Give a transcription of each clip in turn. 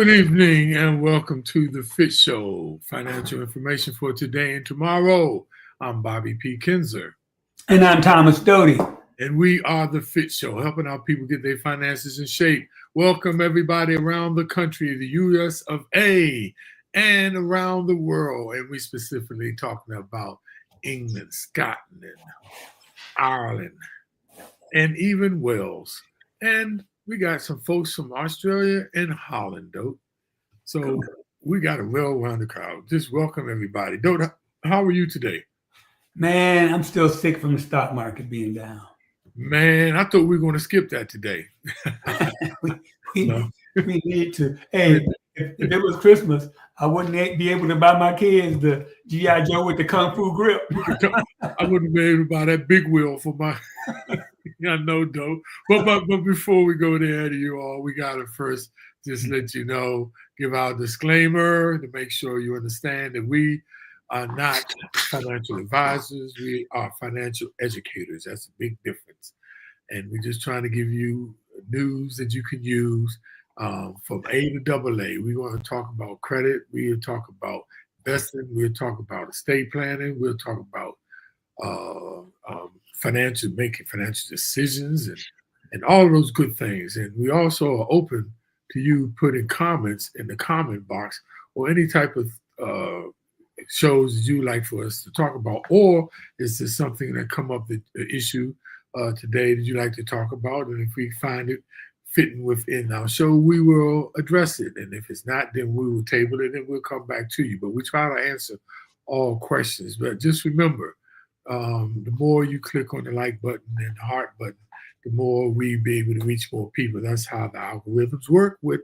Good evening and welcome to the FITT Show, financial information for today and tomorrow. I'm Bobby P. Kinzer. And I'm Thomas Doty. And we are the FITT Show, helping our people get their finances in shape. Welcome everybody around the country, the US of A, and around the world. And we specifically talking about England, Scotland, Ireland, and even Wales. And we got some folks from Australia and Holland, Dope. So we got a well-rounded crowd. Just welcome everybody. Dope, how are you today? Man, I'm still sick from the stock market being down. Man, I thought we were going to skip that today. we need to. Hey, if it was Christmas, I wouldn't be able to buy my kids the G.I. Joe with the Kung Fu grip. I wouldn't be able to buy that big wheel for my... I know, Dope. But before we go there to you all, we got to first just let you know, give our disclaimer to make sure you understand that we are not financial advisors. We are financial educators. That's a big difference. And we're just trying to give you news that you can use from A to AA. We want to talk about credit. We'll talk about investing. We'll talk about estate planning. We'll talk about making financial decisions and all of those good things. And we also are open to you putting comments in the comment box or any type of shows you like for us to talk about, or is there something that come up the issue today that you like to talk about? And if we find it fitting within our show, we will address it. And if it's not, then we will table it and we'll come back to you. But we try to answer all questions. But just remember, the more you click on the like button and the heart button, the more we be able to reach more people. That's how the algorithms work with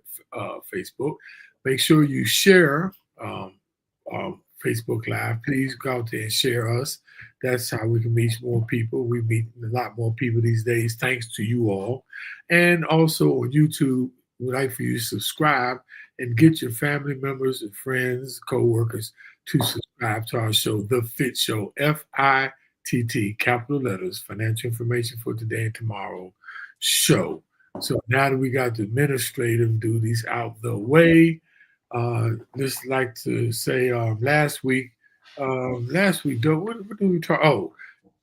Facebook. Make sure you share Facebook Live. Please go out there and share us. That's how we can reach more people. We meet a lot more people these days, thanks to you all. And also on YouTube, we'd like for you to subscribe and get your family members and friends, co-workers to subscribe to our show, The FITT Show, FITT, capital letters, financial information for today and tomorrow show. So now that we got the administrative duties out the way, just like to say last week, what did we talk? Oh,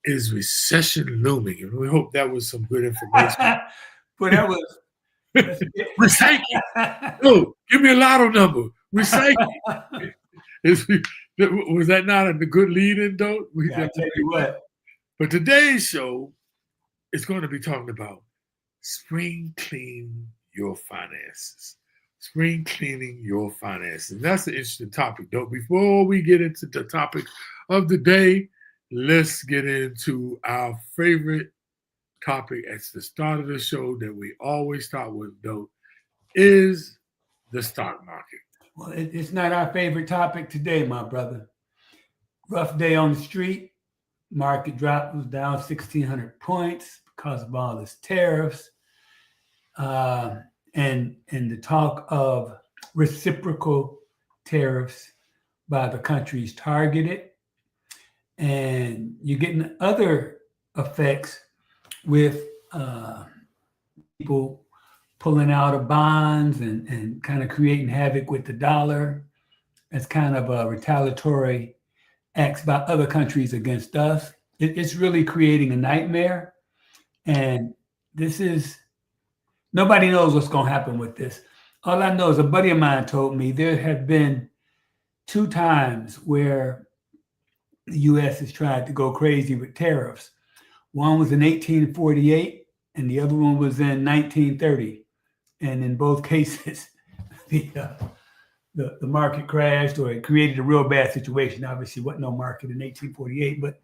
is recession looming? And we hope that was some good information. But that was recycling. Oh, give me a lotto number. Recycling. Was that not a good lead-in, though? I'll tell you what. But today's show is going to be talking about spring clean your finances. Spring cleaning your finances. And that's an interesting topic, though. Before we get into the topic of the day, let's get into our favorite topic at the start of the show that we always start with, though, is the stock market. Well, it's not our favorite topic today, my brother. Rough day on the street. Market drop was down 1,600 points because of all this tariffs. And the talk of reciprocal tariffs by the countries targeted. And you're getting other effects with people pulling out of bonds and kind of creating havoc with the dollar as kind of a retaliatory acts by other countries against us. It's really creating a nightmare. And this is, nobody knows what's going to happen with this. All I know is a buddy of mine told me there have been 2 times where the U.S. has tried to go crazy with tariffs. One was in 1848 and the other one was in 1930. And in both cases, the market crashed or it created a real bad situation. Obviously, wasn't no market in 1848, but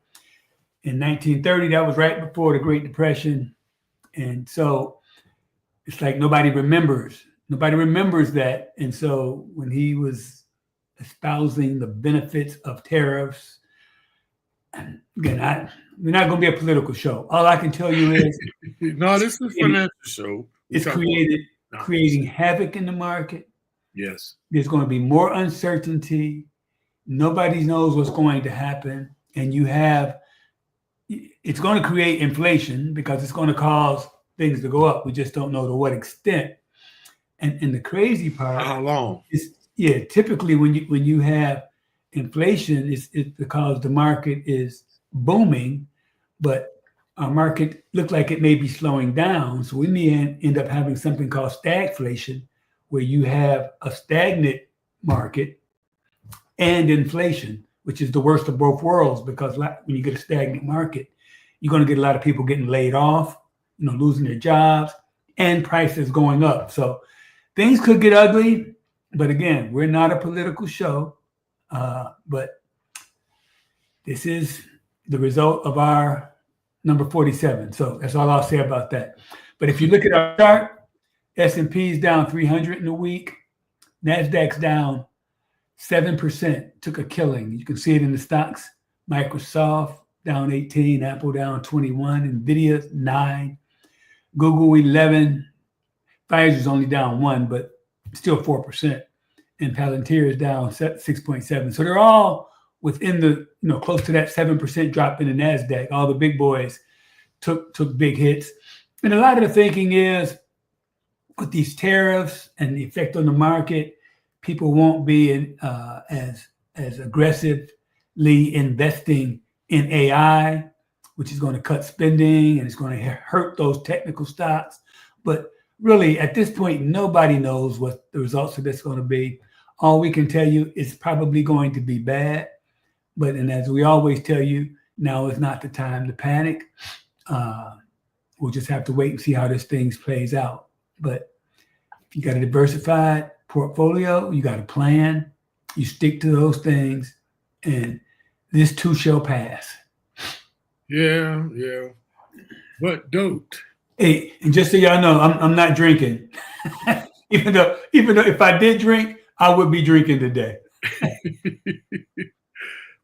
in 1930, that was right before the Great Depression. And so it's like nobody remembers that. And so when he was espousing the benefits of tariffs, and again, we're not going to be a political show. All I can tell you is, no, this is a financial show. It's creating havoc in the market. Yes. There's going to be more uncertainty. Nobody knows what's going to happen. And it's going to create inflation because it's going to cause things to go up. We just don't know to what extent. And the crazy part How long? is, yeah, typically when you have inflation, it's because the market is booming, but our market looks like it may be slowing down. So we may end up having something called stagflation, where you have a stagnant market and inflation, which is the worst of both worlds, because when you get a stagnant market, you're going to get a lot of people getting laid off, losing their jobs, and prices going up. So things could get ugly, but again, we're not a political show, but this is the result of our number 47. So that's all I'll say about that. But if you look at our chart, S&P is down 300 in a week. NASDAQ's down 7%, took a killing. You can see it in the stocks. Microsoft down 18, Apple down 21, Nvidia 9, Google 11, Pfizer's only down 1, but still 4%, and Palantir is down 6.7. So they're all within the close to that 7% drop in the NASDAQ. All the big boys took big hits, and a lot of the thinking is with these tariffs and the effect on the market, people won't be as aggressively investing in AI, which is going to cut spending and it's going to hurt those technical stocks. But really, at this point, nobody knows what the results of this are going to be. All we can tell you is probably going to be bad. And as we always tell you, now is not the time to panic. We'll just have to wait and see how this thing plays out. But if you got a diversified portfolio, you got a plan, you stick to those things, and this too shall pass. Yeah. But don't. Hey, and just so y'all know, I'm not drinking. even though if I did drink, I would be drinking today.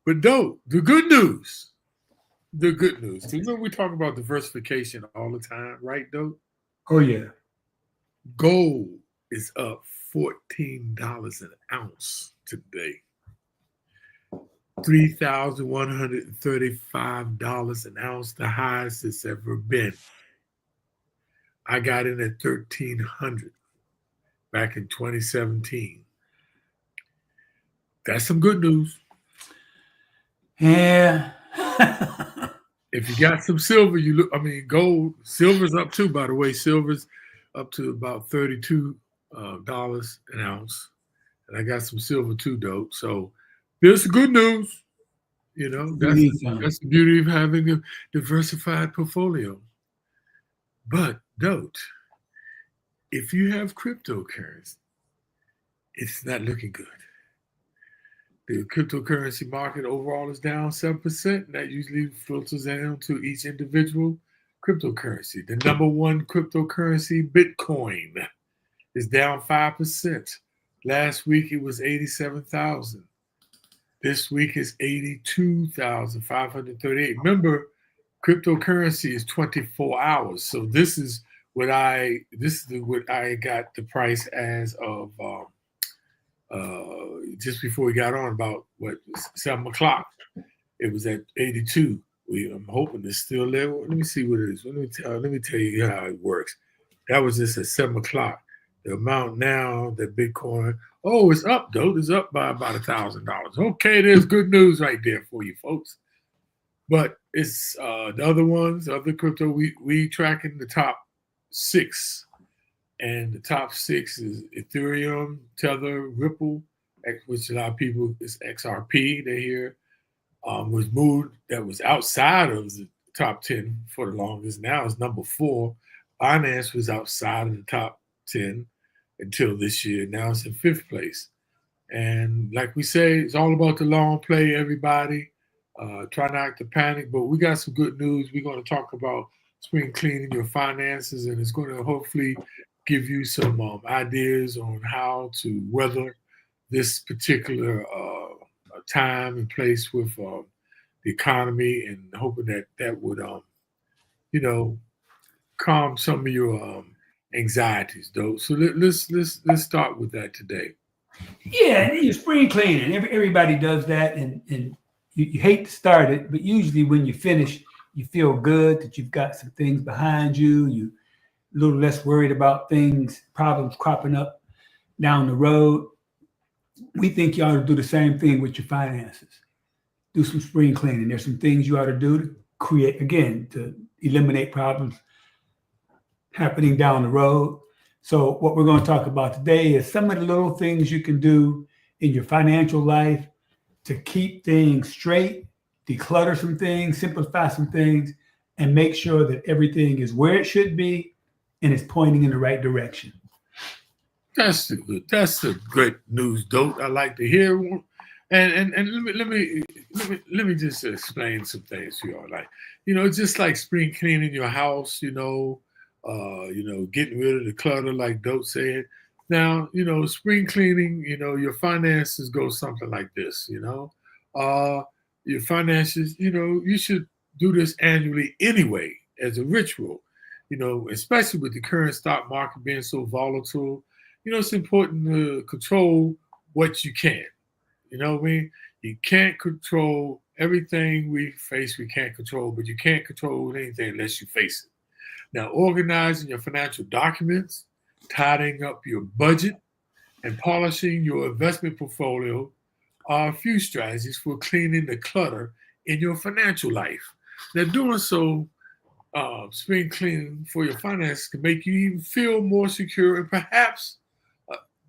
But don't. The good news. We talk about diversification all the time, right, Dope? Oh, yeah. Gold is up $14 an ounce today. $3,135 an ounce, the highest it's ever been. I got in at $1,300 back in 2017. That's some good news. Yeah. If you got some silver, gold, silver's up too, by the way. Silver's up to about $32 an ounce. And I got some silver too, Dope. So there's good news. That's the beauty of having a diversified portfolio. But Dope, if you have cryptocurrency, it's not looking good. The cryptocurrency market overall is down 7%, and that usually filters down to each individual cryptocurrency. The number one cryptocurrency, Bitcoin, is down 5%. Last week it was 87,000. This week is 82,538. Remember, cryptocurrency is 24 hours. So this is what I got the price as of just before we got on, about 7 o'clock. It was at 82. I'm hoping it's still there. Let me see what it is. Let me tell you how it works. That was just at 7 o'clock. The amount now that Bitcoin, it's up, though. It's up by about $1,000. Okay, there's good news right there for you folks. But it's the other ones, other crypto, we tracking the top 6. And the top 6 is Ethereum, Tether, Ripple, which a lot of people is XRP. They hear was moved, that was outside of the top 10 for the longest. Now it's number 4. Binance was outside of the top 10 until this year. Now it's in 5th place. And like we say, it's all about the long play, everybody. Try not to panic, but we got some good news. We're going to talk about spring cleaning your finances, and it's going to hopefully give you some ideas on how to weather this particular time and place with the economy, and hoping that would calm some of your anxieties, though. So let's start with that today. Yeah, your spring cleaning. Everybody does that, and you hate to start it, but usually when you finish, you feel good that you've got some things behind you. a little less worried about problems cropping up down the road. We think you ought to do the same thing with your finances. Do some spring cleaning. There's some things you ought to do to to eliminate problems happening down the road. So what we're going to talk about today is some of the little things you can do in your financial life to keep things straight, declutter some things, simplify some things, and make sure that everything is where it should be and is pointing in the right direction. That's the great news, Dope. I like to hear. And let me just explain some things to y'all. Like, just like spring cleaning your house, getting rid of the clutter, like Dope said. Now, spring cleaning, your finances go something like this, your finances, you should do this annually anyway as a ritual, especially with the current stock market being so volatile. It's important to control what you can. You know what I mean? You can't control everything we face, we can't control, but you can't control anything unless you face it. Now, organizing your financial documents, tidying up your budget, and polishing your investment portfolio are a few strategies for cleaning the clutter in your financial life. Now, doing so, spring cleaning for your finances can make you even feel more secure and perhaps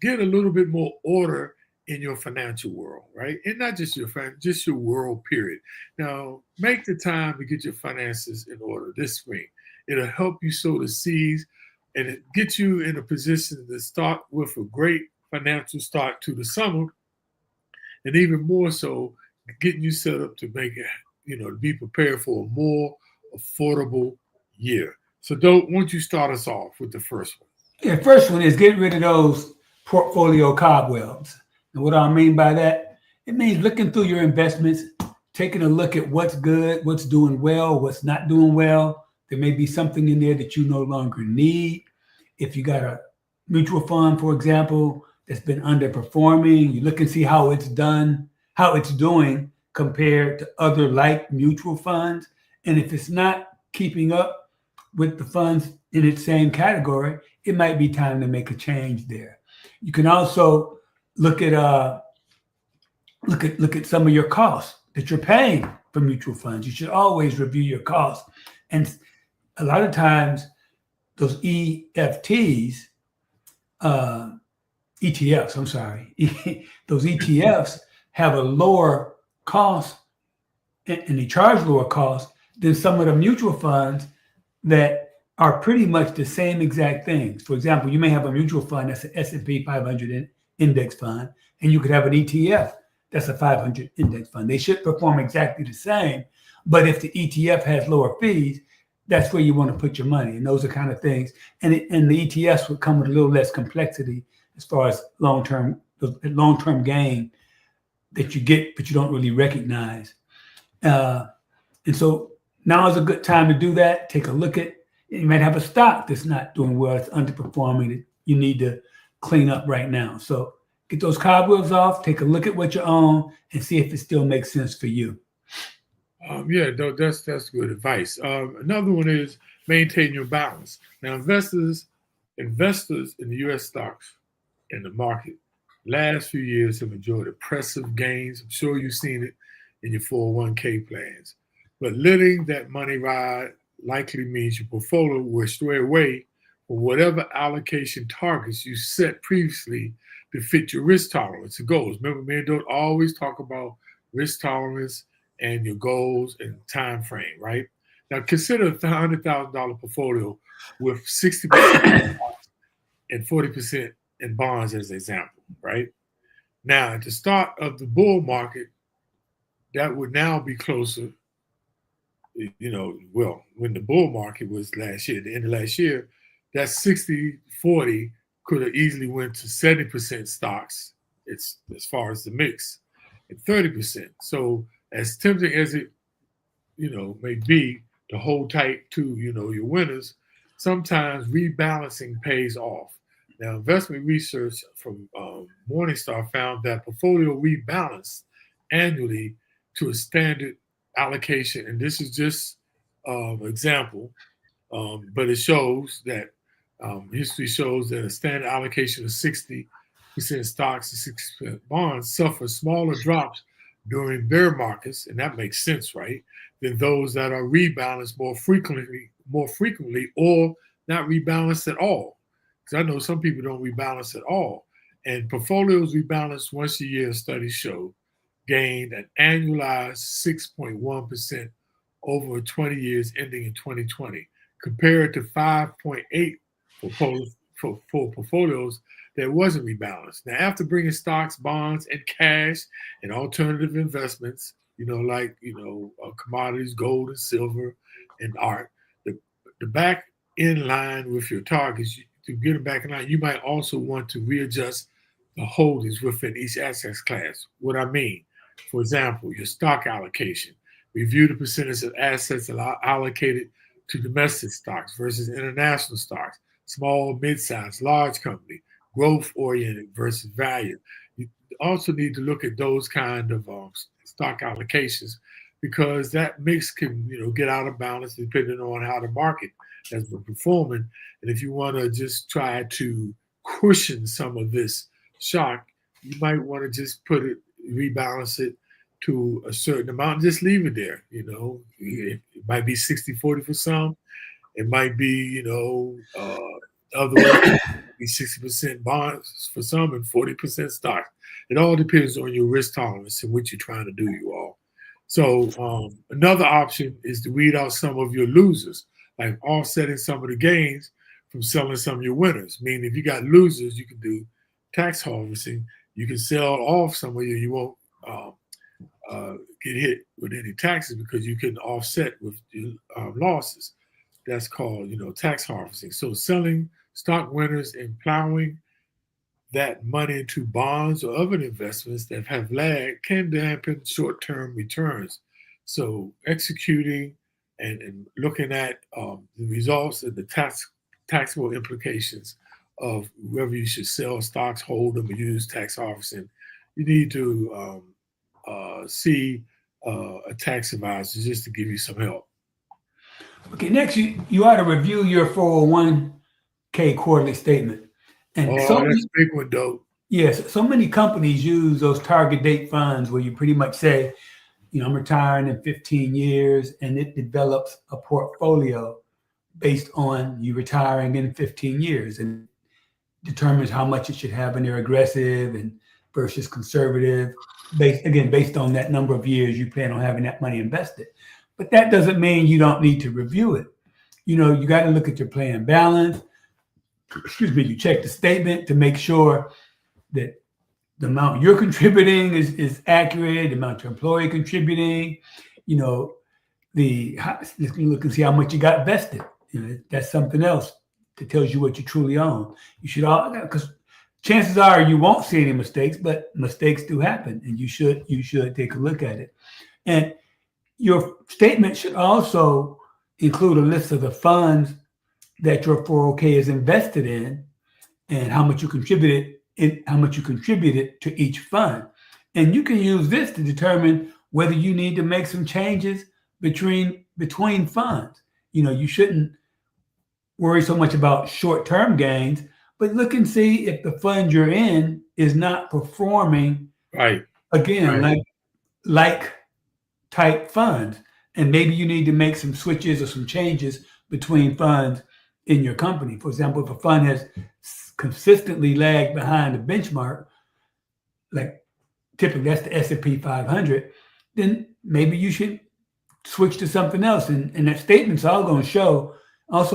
get a little bit more order in your financial world, right? And not just just your world, period. Now, make the time to get your finances in order this spring. It'll help you sow the seeds and it gets you in a position to start with a great financial start to the summer. And even more so, getting you set up to make it, to be prepared for a more affordable year. So, won't you start us off with the first one? Yeah, first one is get rid of those portfolio cobwebs. And what I mean by that, it means looking through your investments, taking a look at what's good, what's doing well, what's not doing well. There may be something in there that you no longer need. If you got a mutual fund, for example, that's been underperforming, you look and see how it's doing compared to other like mutual funds. And if it's not keeping up with the funds in its same category, it might be time to make a change there. You can also look at some of your costs that you're paying for mutual funds. You should always review your costs. And a lot of times those ETFs, those ETFs have a lower cost and they charge lower costs than some of the mutual funds that are pretty much the same exact things. For example, you may have a mutual fund that's an S&P 500 index fund, and you could have an ETF that's a 500 index fund. They should perform exactly the same, but if the ETF has lower fees, that's where you want to put your money. And those are kind of things. And the ETFs would come with a little less complexity as far as long-term gain that you get, but you don't really recognize. And so now is a good time to do that. Take a look at, you might have a stock that's not doing well, it's underperforming, that you need to clean up right now. So get those cobwebs off, take a look at what you own, and see if it still makes sense for you. That's good advice. Another one is maintain your balance. Now, investors in the U.S. stocks and the market last few years have enjoyed impressive gains. I'm sure you've seen it in your 401k plans. But letting that money ride likely means your portfolio will stray away from whatever allocation targets you set previously to fit your risk tolerance and goals. Remember, me and Don't always talk about risk tolerance and your goals and time frame, right? Now, consider a $100,000 portfolio with 60% and 40% in bonds as an example, right? Now, at the start of the bull market, that would now be closer, when the bull market was last year, the end of last year, that 60-40 could have easily went to 70% stocks, it's as far as the mix, and 30%. So as tempting as it, may be to hold tight to, your winners, sometimes rebalancing pays off. Now, investment research from Morningstar found that portfolio rebalance annually to a standard allocation, and this is just an example, but it shows that History shows that a standard allocation of 60% stocks and 60% bonds suffer smaller drops during bear markets, and that makes sense, right? Than those that are rebalanced more frequently, or not rebalanced at all. Because I know some people don't rebalance at all. And portfolios rebalanced once a year, studies show, gained an annualized 6.1% over 20 years ending in 2020, compared to 5.8 for portfolios that wasn't rebalanced. Now, after bringing stocks, bonds, and cash and alternative investments, like commodities, gold and silver, and art, the back in line with your targets, to get them back in line, you might also want to readjust the holdings within each asset class. What I mean, for example, your stock allocation. Review the percentage of assets allocated to domestic stocks versus international stocks, small, mid-sized, large company, growth-oriented versus value. You also need to look at those kind of stock allocations, because that mix can, get out of balance depending on how the market has been performing. And if you want to just try to cushion some of this shock, you might want to just rebalance it to a certain amount and just leave it there. It might be 60-40 for some. It might be, other way, be 60% bonds for some and 40% stocks. It all depends on your risk tolerance and what you're trying to do, you all. So another option is to weed out some of your losers, like offsetting some of the gains from selling some of your winners. Meaning, if you got losers, you can do tax harvesting. You can sell off some of you won't get hit with any taxes, because you can offset with losses. That's called, tax harvesting. So selling stock winners and plowing that money into bonds or other investments that have lagged can dampen short-term returns. So executing and looking at the results and the taxable implications of whether you should sell stocks, hold them, or use tax harvesting, you need to see a tax advisor just to give you some help. Okay, next you ought to review your 401k quarterly statement. And that's a big one, though. Yes, so many companies use those target date funds where you pretty much say, I'm retiring in 15 years, and it develops a portfolio based on you retiring in 15 years and determines how much it should have in their aggressive and versus conservative, based on that number of years you plan on having that money invested. But that doesn't mean you don't need to review it. You got to look at your plan balance. You check the statement to make sure that the amount you're contributing is accurate, the amount your employee contributing, look and see how much you got vested. That's something else that tells you what you truly own. You should because chances are you won't see any mistakes, but mistakes do happen, and you should take a look at it. And your statement should also include a list of the funds that your 401k is invested in, and how much you contributed to each fund. And you can use this to determine whether you need to make some changes between funds. You shouldn't worry so much about short-term gains, but look and see if the fund you're in is not performing right. Like type funds. And maybe you need to make some switches or some changes between funds in your company. For example, if a fund has consistently lagged behind the benchmark, like typically that's the S&P 500, then maybe you should switch to something else. And that statement's also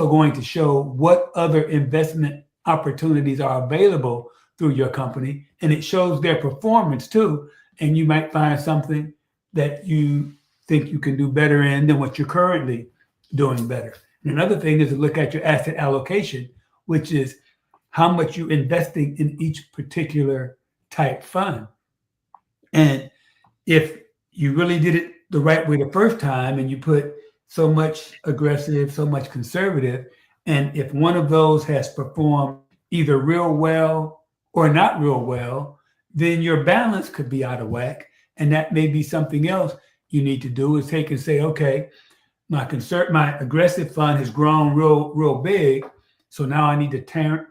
going to show what other investment opportunities are available through your company. And it shows their performance too. And you might find something that you think you can do better in than what you're currently doing better. And another thing is to look at your asset allocation, which is how much you're investing in each particular type fund. And if you really did it the right way the first time and you put so much aggressive, so much conservative, and if one of those has performed either real well or not real well, then your balance could be out of whack. And that may be something else you need to do, is take and say, okay, my aggressive fund has grown real big, So now I need to tame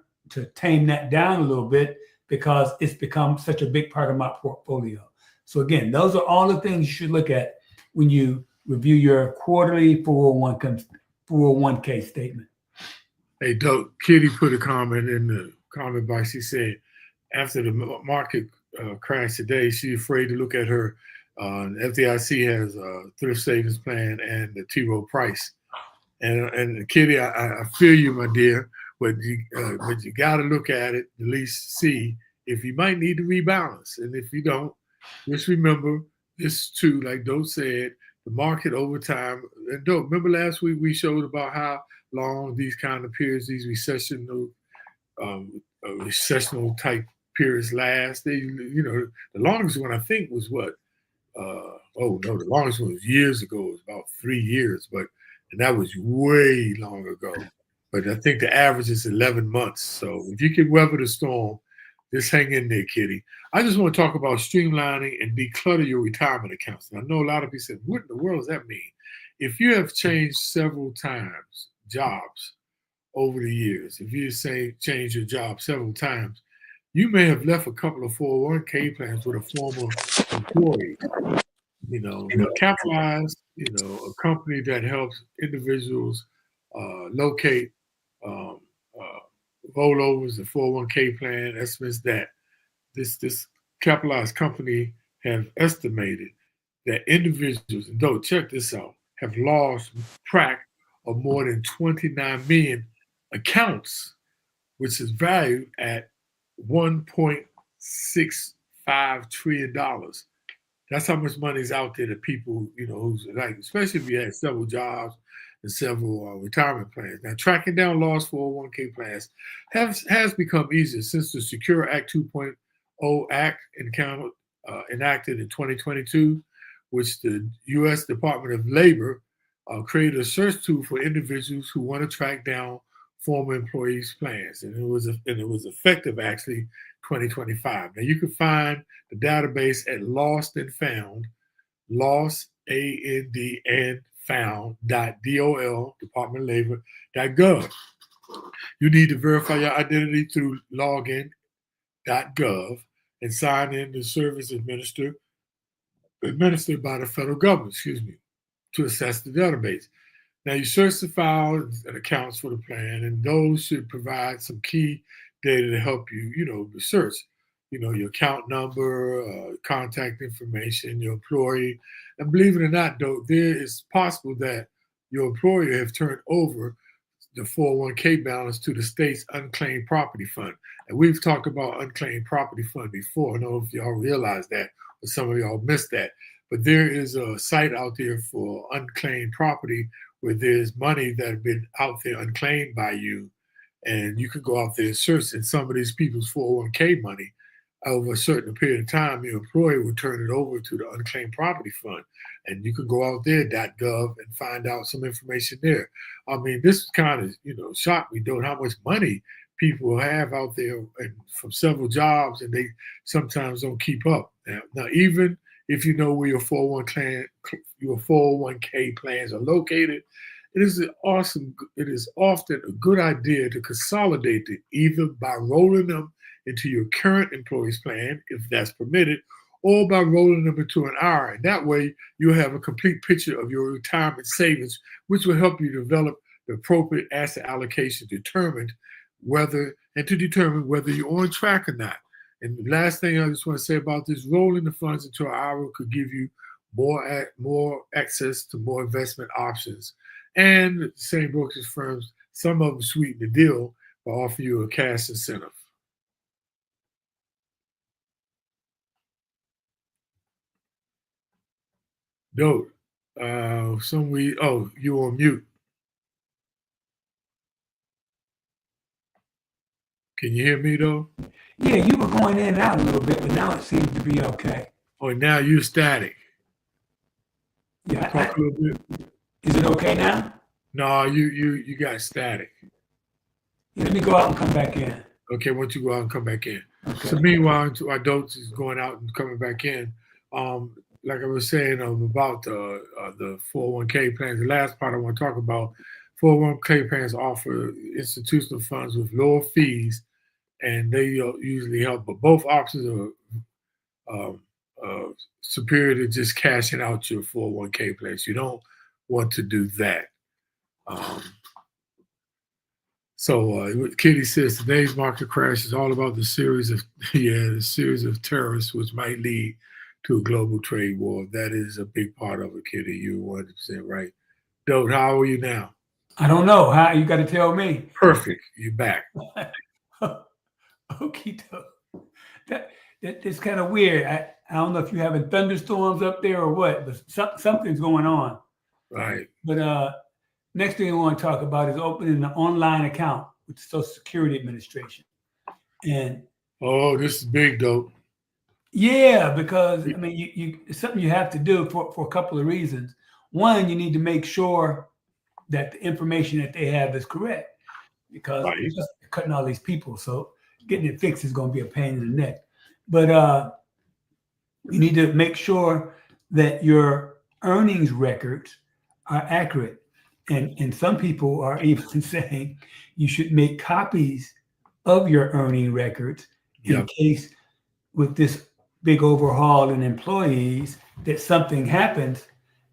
that down a little bit because it's become such a big part of my portfolio. So again, those are all the things you should look at when you review your quarterly 401k statement. Hey, Doug, Kitty put a comment in the comment box. She said, after the market crash today, she's afraid to look at her. FDIC has a thrift savings plan and the T. Rowe Price. And Kitty, I feel you, my dear, but you got to look at it, at least see if you might need to rebalance. And if you don't, just remember this too, like Doe said, the market over time. And Doe, remember last week we showed about how long these kind of periods, these recessional type periods last. They, the longest one I think was what? The longest one was years ago. It was about 3 years, and that was way long ago. But I think the average is 11 months. So if you can weather the storm, just hang in there, Kitty. I just want to talk about streamlining and declutter your retirement accounts. And I know a lot of people said, what in the world does that mean? If you have changed several times jobs over the years, if you change your job several times, you may have left a couple of 401k plans with a former employee. Capitalize, a company that helps individuals locate rollovers, the 401k plan estimates that this capitalized company have estimated that individuals, and don't check this out, have lost track of more than 29 million accounts, which is valued at $1.65 trillion. That's how much money is out there to people, who's like, especially if you had several jobs and several retirement plans. Now, tracking down lost 401k plans has become easier since the Secure Act 2.0 Act enacted in 2022, which the U.S. Department of Labor created a search tool for individuals who want to track down former employees' plans, and it was effective actually 2025. Now you can find the database at Lost and Found, and found.dol, Department of Labor.gov. You need to verify your identity through login.gov and sign in to service administered by the federal government, to assess the database. Now you search the files and accounts for the plan, and those should provide some key data to help you, research, your account number, contact information, your employee. And believe it or not, though, there is possible that your employer have turned over the 401k balance to the state's unclaimed property fund. And we've talked about unclaimed property fund before. I don't know if y'all realize that, but some of y'all missed that. But there is a site out there for unclaimed property where there's money that have been out there unclaimed by you, and you can go out there and search. And some of these people's 401k money, over a certain period of time, your employer will turn it over to the unclaimed property fund, and you can go out there .gov and find out some information there. I mean, this kind of shocked me, though, how much money people have out there and from several jobs, and they sometimes don't keep up. Now even if you know where your 401k plans are located, it is often a good idea to consolidate it either by rolling them into your current employee's plan, if that's permitted, or by rolling them into an IRA. And that way, you'll have a complete picture of your retirement savings, which will help you develop the appropriate asset allocation to determine whether you're on track or not. And the last thing I just want to say about this, rolling the funds into an IRA could give you more access to more investment options. And the same brokerage firms, some of them sweeten the deal by offering you a cash incentive. Dope. You're on mute. Can you hear me though? Yeah, you were going in and out a little bit, but now it seems to be okay. Oh, now you're static. Yeah. Talk a little bit. Is it okay now? No, you got static. Yeah, let me go out and come back in. Okay, why don't you go out and come back in? Okay. So meanwhile, our Dotes is going out and coming back in. Like I was saying about the 401k plans, the last part I want to talk about, 401k plans offer institutional funds with lower fees, and they usually help. But both options are superior to just cashing out your 401k plans. You don't want to do that. So Kitty says today's market crash is all about the series of terrorists which might lead to a global trade war. That is a big part of it, Kitty. You're 100% right. Dote, how are you now? I don't know. How you got to tell me. Perfect. You're back. Okay, that's kind of weird. I don't know if you're having thunderstorms up there or what, but something's going on. Right. But next thing I want to talk about is opening an online account with the Social Security Administration. And this is big, Dope. Yeah, because I mean, it's something you have to do for a couple of reasons. One, you need to make sure that the information that they have is correct, because Right. just cutting all these people, so getting it fixed is going to be a pain in the neck. But you need to make sure that your earnings records are accurate. And some people are even saying you should make copies of your earning records in case with this big overhaul in employees that something happens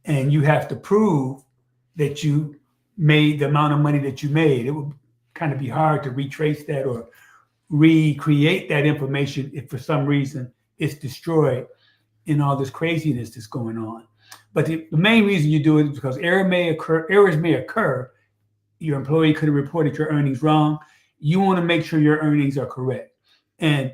and you have to prove that you made the amount of money that you made. It would kind of be hard to retrace that or recreate that information if for some reason it's destroyed in all this craziness that's going on. But the main reason you do it is because errors may occur. Your employee could have reported your earnings wrong. You want to make sure your earnings are correct. And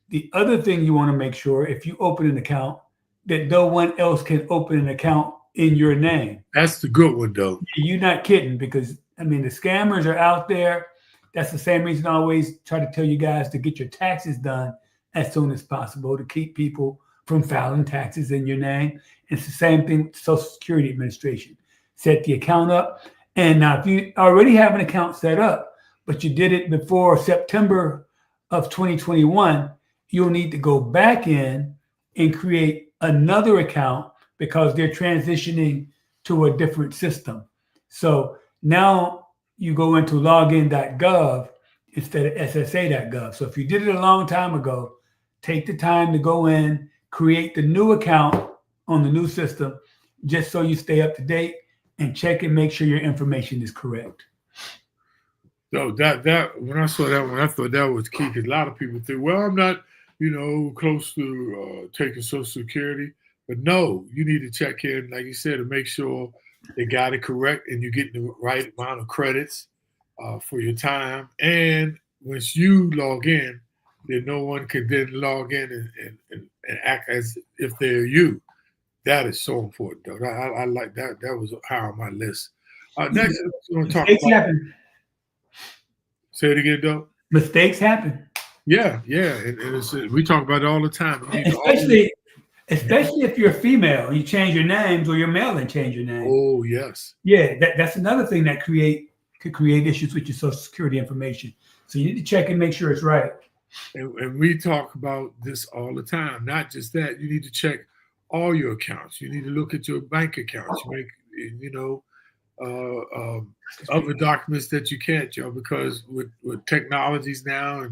the other thing you want to make sure, if you open an account, that no one else can open an account in your name. That's the good one, though. You're not kidding, because I mean, the scammers are out there. That's the same reason I always try to tell you guys to get your taxes done as soon as possible to keep people from filing taxes in your name. It's the same thing with the Social Security Administration. Set the account up. And now if you already have an account set up, but you did it before September of 2021, you'll need to go back in and create another account because they're transitioning to a different system. So now you go into login.gov instead of SSA.gov. So if you did it a long time ago, take the time to go in, create the new account on the new system, just so you stay up to date and check and make sure your information is correct. So that when I saw that one, I thought that was key, because a lot of people think, well, I'm not, close to taking Social Security. But no, you need to check in, like you said, to make sure they got it correct and you're getting the right amount of credits for your time. And once you log in, then no one can then log in and act as if they're you. That is so important, though. I like that. That was high on my list. Next, we're going to talk about. Happen. Say it again, though. Mistakes happen. Yeah, and we talk about it all the time. Especially if you're a female, you change your names, or you're male and change your name. Oh, yes. Yeah, that's another thing that could create issues with your Social Security information. So you need to check and make sure it's right. And we talk about this all the time. Not just that, you need to check all your accounts. You need to look at your bank accounts. Other documents that you can't, because with technologies now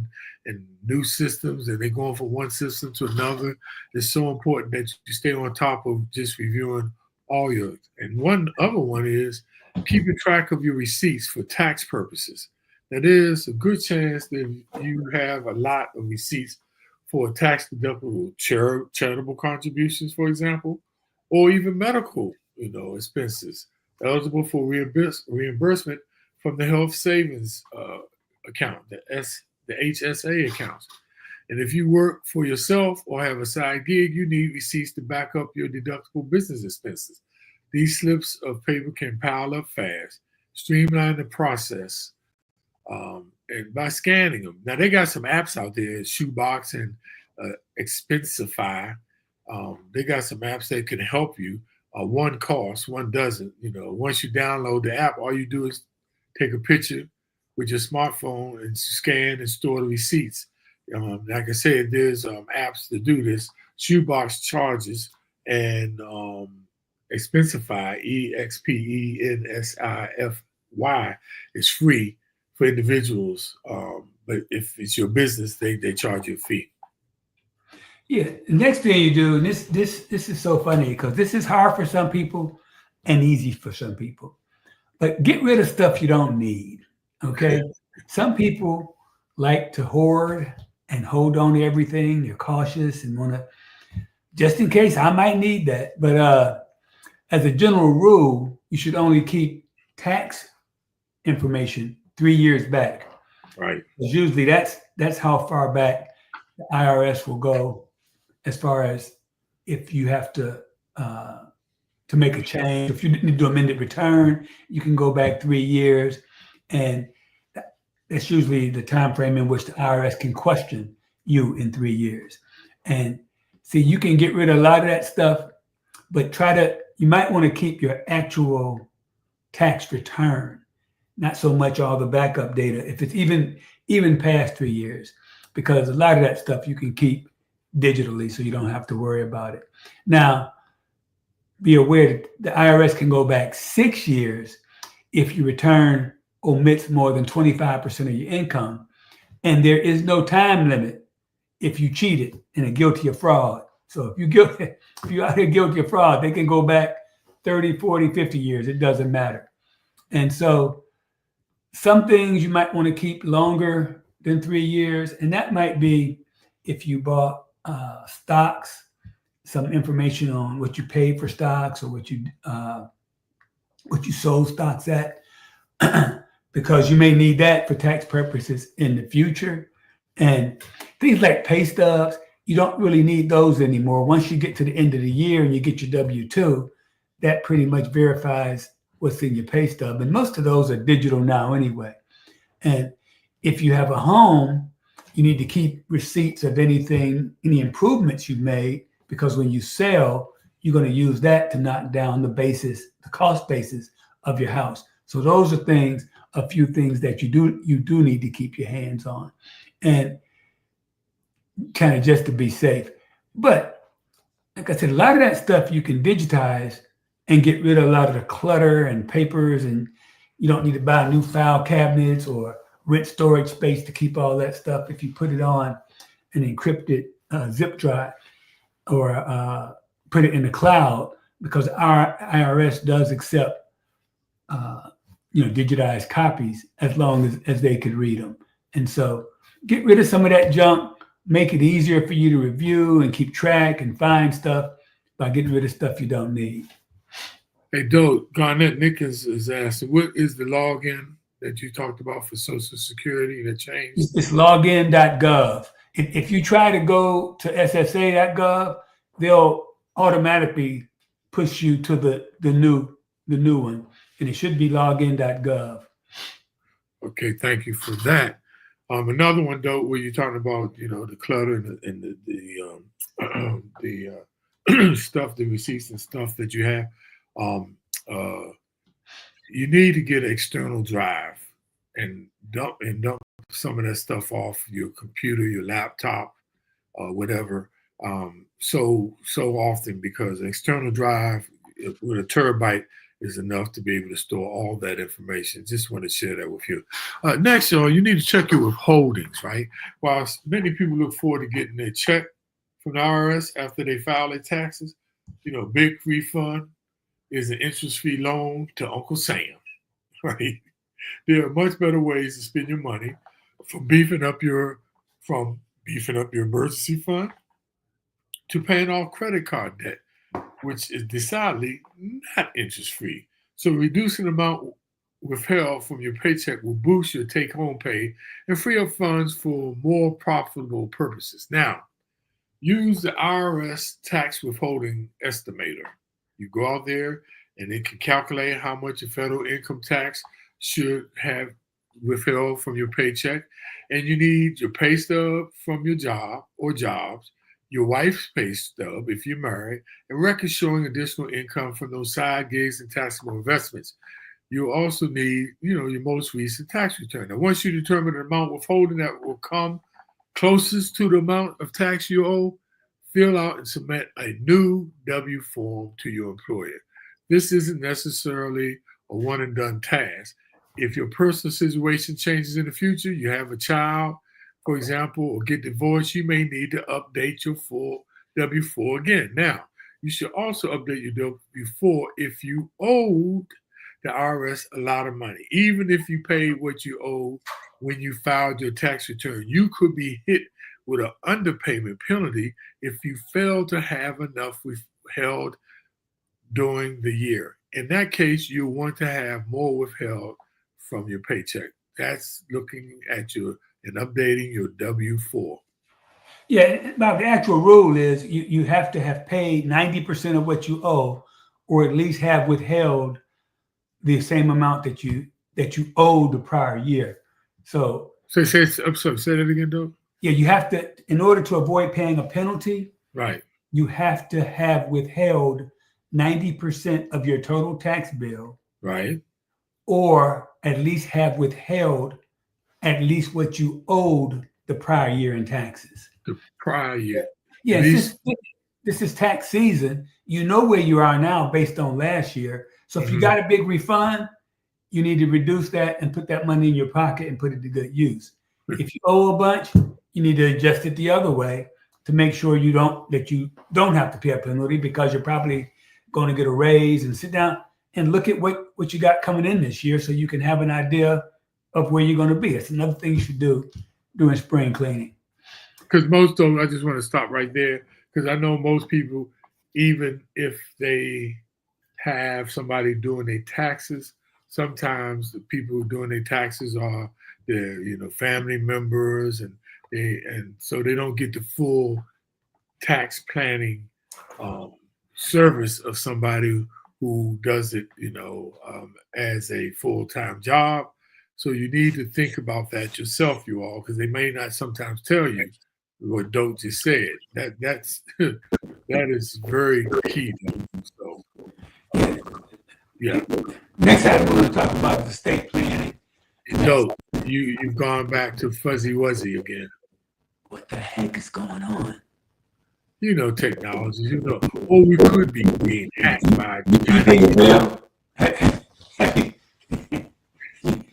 and new systems, and they're going from one system to another, it's so important that you stay on top of just reviewing all your. And one other one is keeping track of your receipts for tax purposes. Now, there's a good chance that you have a lot of receipts for tax deductible charitable contributions, for example, or even medical, expenses eligible for reimbursement from the health savings account, the HSA accounts. And if you work for yourself or have a side gig, you need receipts to back up your deductible business expenses. These slips of paper can pile up fast. Streamline the process and by scanning them. Now, they got some apps out there, Shoebox and Expensify. They got some apps that can help you. One costs, one doesn't. Once you download the app, all you do is take a picture with your smartphone and scan and store the receipts. Like I said, there's apps to do this. Shoebox charges and Expensify, EXPENSIFY, why it's free for individuals. But if it's your business, they charge you a fee. Yeah. The next thing you do, and this is so funny because this is hard for some people and easy for some people. But get rid of stuff you don't need. Okay. Some people like to hoard and hold on to everything. They're cautious and want to, just in case I might need that. But as a general rule, you should only keep tax information 3 years back. Right. Because usually that's how far back the IRS will go as far as if you have to make a change. If you need to do amended return, you can go back 3 years, and that's usually the time frame in which the IRS can question you in 3 years. And see, you can get rid of a lot of that stuff, but you might want to keep your actual tax return, not so much all the backup data, if it's even past 3 years, because a lot of that stuff you can keep digitally, so you don't have to worry about it. Now, be aware that the IRS can go back 6 years if your return omits more than 25% of your income. And there is no time limit if you cheated and are guilty of fraud. So if you're out here guilty of fraud, they can go back 30, 40, 50 years. It doesn't matter. And so some things you might want to keep longer than 3 years. And that might be if you bought stocks, some information on what you paid for stocks or what you sold stocks at, because you may need that for tax purposes in the future. And things like pay stubs, you don't really need those anymore. Once you get to the end of the year and you get your W-2, that pretty much verifies what's in your pay stub. And most of those are digital now anyway. And if you have a home, you need to keep receipts of any improvements you've made, because when you sell, you're going to use that to knock down the cost basis of your house. So those are a few things that you do need to keep your hands on, and kind of just to be safe. But like I said, a lot of that stuff you can digitize and get rid of a lot of the clutter and papers, and you don't need to buy new file cabinets or rent storage space to keep all that stuff if you put it on an encrypted zip drive or put it in the cloud, because our IRS does accept digitized copies as long as they could read them. And so get rid of some of that junk, make it easier for you to review and keep track and find stuff by getting rid of stuff you don't need. Hey, Doe, Garnett Nickens is asking, what is the login that you talked about for Social Security that changed? It's login.gov. If you try to go to ssa.gov, they'll automatically push you to the new one, and it should be login.gov. Okay, thank you for that. Another one, though, where you're talking about, the clutter and the stuff, the receipts and stuff that you have. You need to get an external drive and dump some of that stuff off your computer, your laptop, whatever. So often, because an external drive with a terabyte is enough to be able to store all that information. Just want to share that with you. Next, y'all, you need to check your withholdings, right? While many people look forward to getting their check from the IRS after they file their taxes, big refund is an interest-free loan to Uncle Sam, right? There are much better ways to spend your money, from beefing up your emergency fund to paying off credit card debt, which is decidedly not interest-free. So reducing the amount withheld from your paycheck will boost your take-home pay and free up funds for more profitable purposes. Now, use the IRS tax withholding estimator. You go out there and it can calculate how much your federal income tax should have withheld from your paycheck. And you need your pay stub from your job or jobs, your wife's pay stub if you're married, and records showing additional income from those side gigs and taxable investments. You'll also need, your most recent tax return. Now, once you determine the amount withholding that will come closest to the amount of tax you owe, fill out and submit a new W form to your employer. This isn't necessarily a one and done task. if your personal situation changes in the future, you have a child, for example, or get divorced, you may need to update your full W-4 again. Now, you should also update your W-4 if you owed the IRS a lot of money. Even if you paid what you owed when you filed your tax return, you could be hit with an underpayment penalty if you fail to have enough withheld during the year. In that case, you want to have more withheld from your paycheck. That's looking at your and updating your W-4. Yeah, Bob, the actual rule is you have to have paid 90% of what you owe, or at least have withheld the same amount that you owed the prior year. So I'm sorry, say that again, though. yeah, you have to, in order to avoid paying a penalty, Right. you have to have withheld 90% of your total tax bill, right, or at least have withheld at least what you owed the prior year in taxes. The prior year. Yeah, since this is tax season, you know where you are now based on last year. So if you got a big refund, you need to reduce that and put that money in your pocket and put it to good use. If you owe a bunch, you need to adjust it the other way to make sure you don't have to pay a penalty, because you're probably going to get a raise. And sit down and look at what you got coming in this year, so you can have an idea of where you're going to be. It's another thing you should do during spring cleaning. Because most of them, I just want to stop right there, because I know most people, even if they have somebody doing their taxes, sometimes the people doing their taxes are their family members, and so they don't get the full tax planning service of somebody who does it as a full-time job. So you need to think about that yourself, you all, because they may not sometimes tell you what Dope just said. That's that is very key. So yeah. Next item we're going to talk about is estate planning. Dope, you've gone back to Fuzzy Wuzzy again. What the heck is going on? Technology. Or we could be being hacked by.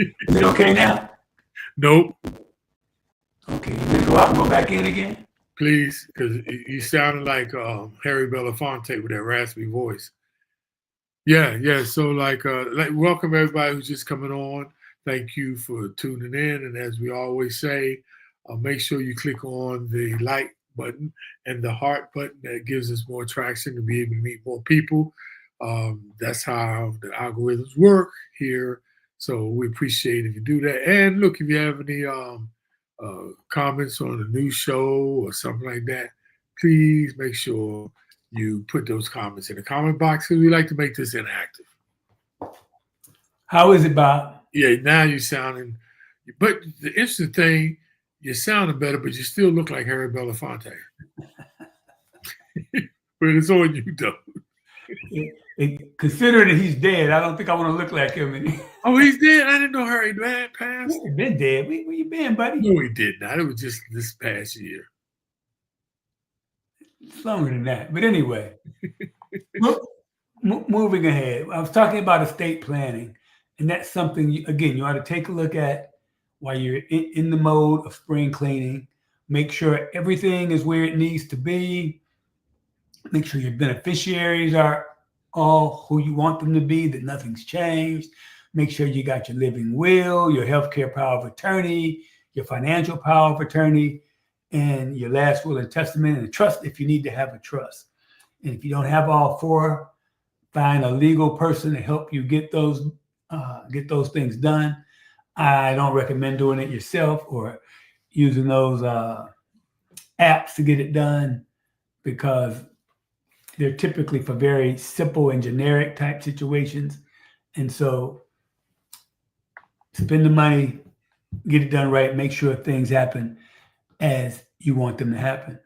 Is it okay now? Nope. Okay, you gonna go out and go back in again? Please, because you sounded like Harry Belafonte with that raspy voice. Yeah. So welcome everybody who's just coming on. Thank you for tuning in. And as we always say, make sure you click on the like button and the heart button. That gives us more traction to be able to meet more people. That's how the algorithms work here. So we appreciate if you do that. And look, if you have any comments on a new show or something like that, please make sure you put those comments in the comment box, because we like to make this interactive. How is it, Bob? Yeah, now you're sounding, but the interesting thing, you're sounding better, but you still look like Harry Belafonte. But it's on you, though. Considering that he's dead, I don't think I want to look like him anymore. Oh, he's dead? I didn't know Harry passed. He's been dead. Where you been, buddy? No, he did not. It was just this past year. It's longer than that. But anyway, moving ahead. I was talking about estate planning, and that's something, you ought to take a look at while you're in the mode of spring cleaning. Make sure everything is where it needs to be. Make sure your beneficiaries are all who you want them to be, that nothing's changed. Make sure you got your living will, your healthcare power of attorney, your financial power of attorney, and your last will and testament, and a trust if you need to have a trust. And if you don't have all four, find a legal person to help you get those things done. I don't recommend doing it yourself or using those apps to get it done, because they're typically for very simple and generic type situations. And so spend the money, get it done right, make sure things happen as you want them to happen.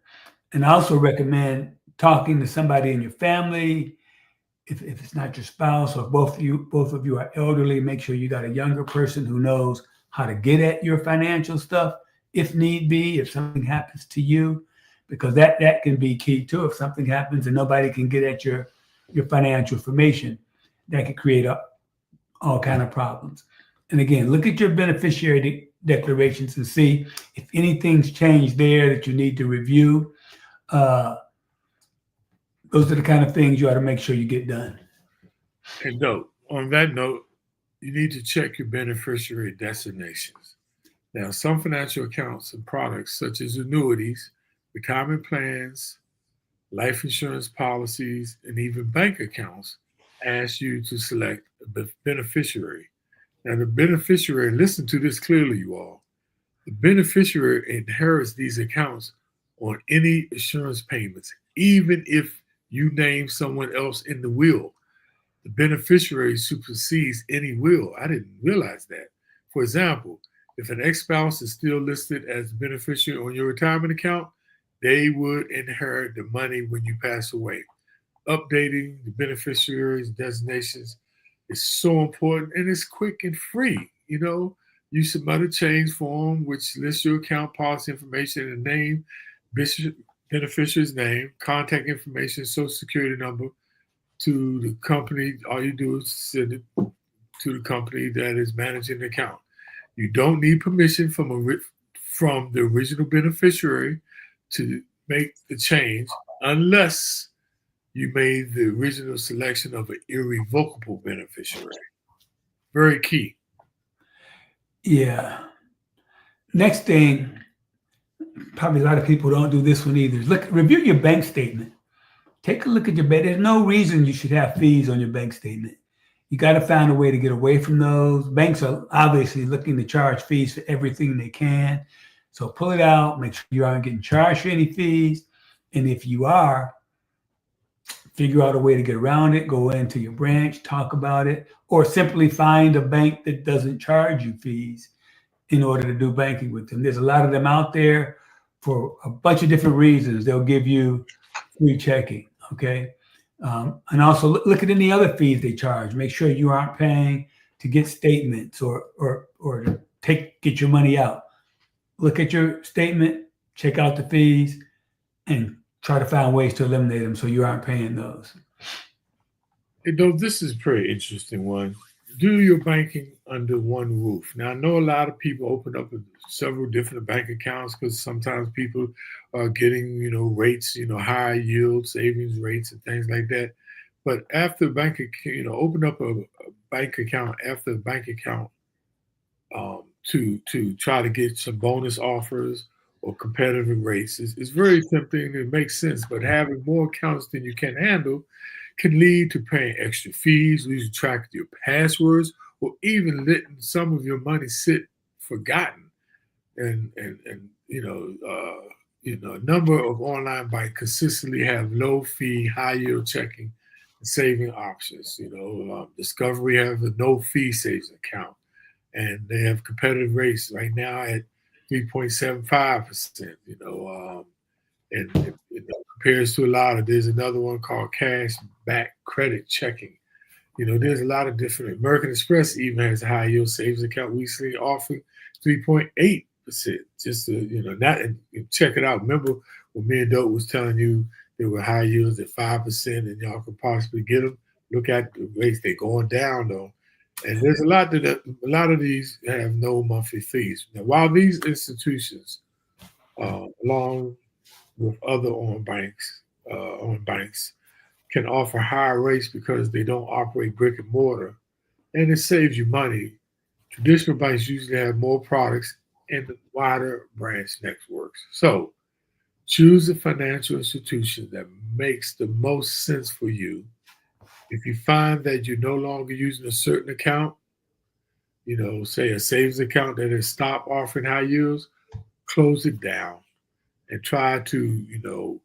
And I also recommend talking to somebody in your family. If it's not your spouse, or both of you are elderly, make sure you got a younger person who knows how to get at your financial stuff if need be, if something happens to you, because that can be key too. If something happens and nobody can get at your financial information, that could create all kind of problems. And again, look at your beneficiary declarations and see if anything's changed there that you need to review. Those are the kind of things you ought to make sure you get done. And note, on that note, you need to check your beneficiary designations. Now, some financial accounts and products, such as annuities, retirement plans, life insurance policies, and even bank accounts, ask you to select a beneficiary. Now, the beneficiary, listen to this clearly, you all. The beneficiary inherits these accounts on any insurance payments, even if you name someone else in the will. The beneficiary supersedes any will. I didn't realize that. For example, if an ex-spouse is still listed as beneficiary on your retirement account, they would inherit the money when you pass away. Updating the beneficiary's designations is so important, and it's quick and free. You submit a change form which lists your account policy information and name, beneficiary's name, contact information, social security number to the company. All you do is send it to the company that is managing the account. You don't need permission from the original beneficiary to make the change unless you made the original selection of an irrevocable beneficiary. Very key. Yeah. Next thing, probably a lot of people don't do this one either. Review your bank statement. Take a look at your bank. There's no reason you should have fees on your bank statement. You got to find a way to get away from those. Banks are obviously looking to charge fees for everything they can. So pull it out, make sure you aren't getting charged for any fees. And if you are, figure out a way to get around it, go into your branch, talk about it, or simply find a bank that doesn't charge you fees in order to do banking with them. There's a lot of them out there for a bunch of different reasons. They'll give you free checking, okay? And also look at any other fees they charge. Make sure you aren't paying to get statements or to get your money out. Look at your statement, check out the fees, and try to find ways to eliminate them so you aren't paying those. This is a pretty interesting one. Do your banking under one roof. Now, I know a lot of people open up several different bank accounts because sometimes people are getting, rates, high yield savings rates and things like that. But after open up a bank account after a bank account to try to get some bonus offers or competitive rates is very tempting. It makes sense, but having more accounts than you can handle can lead to paying extra fees, losing track of your passwords, or even letting some of your money sit forgotten. And a number of online banks consistently have low fee, high yield checking and saving options. Discovery have a no fee savings account, and they have competitive rates right now at 3.75%. And it compares to a lot of. There's another one called cash back credit checking. There's a lot of different. American Express even has a high yield savings account recently offering 3.8%. Just to and check it out. Remember when me and Dope was telling you there were high yields at 5% and y'all could possibly get them. Look at the rates; they're going down though. And there's a lot of these have no monthly fees. Now, while these institutions, along with other owned banks, can offer higher rates because they don't operate brick and mortar, and it saves you money. Traditional banks usually have more products and wider branch networks. So, choose a financial institution that makes the most sense for you. If you find that you're no longer using a certain account, say a savings account that has stopped offering high yields, close it down and try to,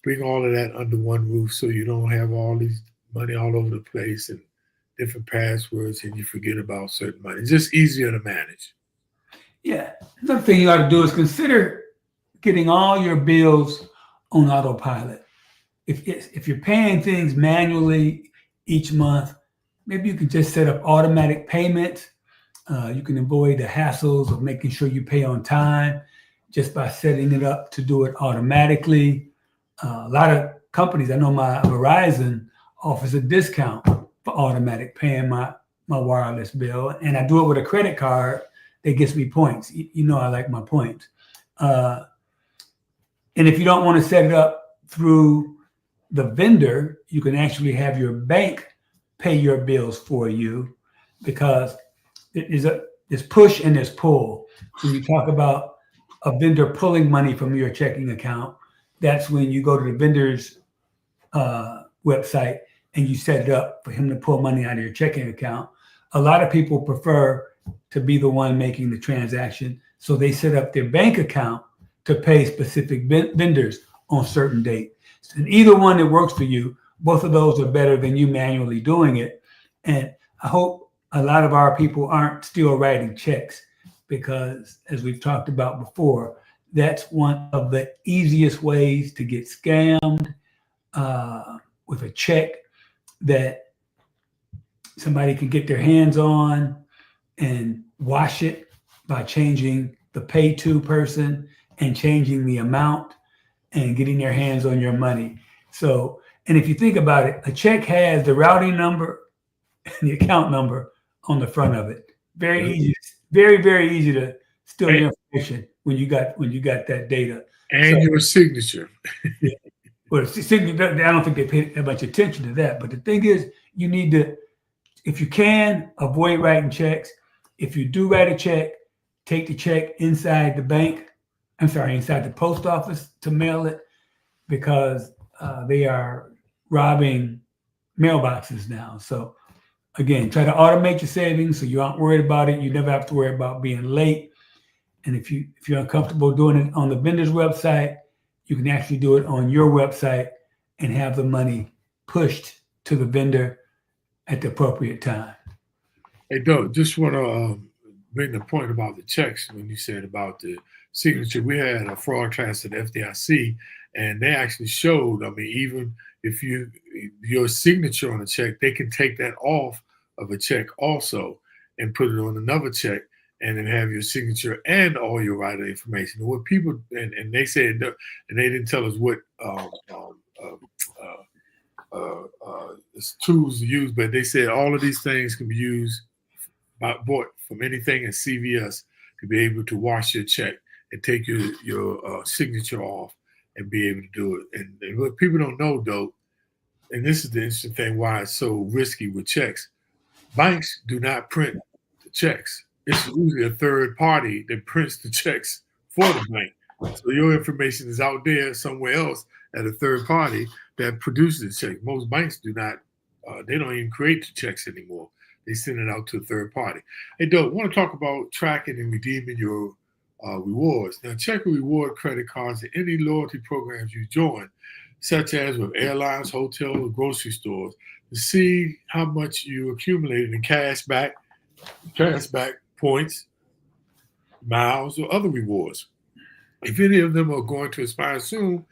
bring all of that under one roof so you don't have all these money all over the place and different passwords and you forget about certain money. It's just easier to manage. Yeah. Another thing you ought to do is consider getting all your bills on autopilot. If you're paying things manually each month, maybe you can just set up automatic payments. You can avoid the hassles of making sure you pay on time just by setting it up to do it automatically. A lot of companies, I know my Verizon offers a discount for automatic paying my my wireless bill, and I do it with a credit card that gets me points. You know, I like my points. And if you don't want to set it up through the vendor, you can actually have your bank pay your bills for you, because there's push and there's pull. When you talk about a vendor pulling money from your checking account, that's when you go to the vendor's website and you set it up for him to pull money out of your checking account. A lot of people prefer to be the one making the transaction, so they set up their bank account to pay specific vendors on certain date. And either one that works for you, both of those are better than you manually doing it. And I hope a lot of our people aren't still writing checks, because as we've talked about before, that's one of the easiest ways to get scammed with a check that somebody can get their hands on and wash it by changing the pay to person and changing the amount and getting their hands on your money. So, and if you think about it, a check has the routing number and the account number on the front of it. Very easy, very easy to steal your information when you got that data. And your signature. Yeah. Well, I don't think they pay that much attention to that. But the thing is, you need to, if you can, avoid writing checks. If you do write a check, take the check inside the bank. Inside the post office to mail it, because they are robbing mailboxes now. So again, try to automate your savings so you aren't worried about it. You never have to worry about being late. And if you're uncomfortable doing it on the vendor's website, you can actually do it on your website and have the money pushed to the vendor at the appropriate time. Hey, Doug, just want to bring the point about the checks when you said about the signature. We had a fraud class at FDIC, and they actually showed, I mean, even if your signature on a check, they can take that off of a check also and put it on another check, and then have your signature and all your writer information. And what people, and they said, and they didn't tell us what tools to use, but they said all of these things can be bought from anything in CVS to be able to wash your check and take your signature off and be able to do it. And what people don't know, though, and this is the interesting thing why it's so risky with checks, banks do not print the checks. It's usually a third party that prints the checks for the bank. So your information is out there somewhere else at a third party that produces the check. Most banks do not, they don't even create the checks anymore. They send it out to a third party. Hey, Doug, I want to talk about tracking and redeeming your rewards. Now, check your reward credit cards at any loyalty programs you join, such as with airlines, hotels, or grocery stores, to see how much you accumulated in cash back points, miles, or other rewards. If any of them are going to expire soon,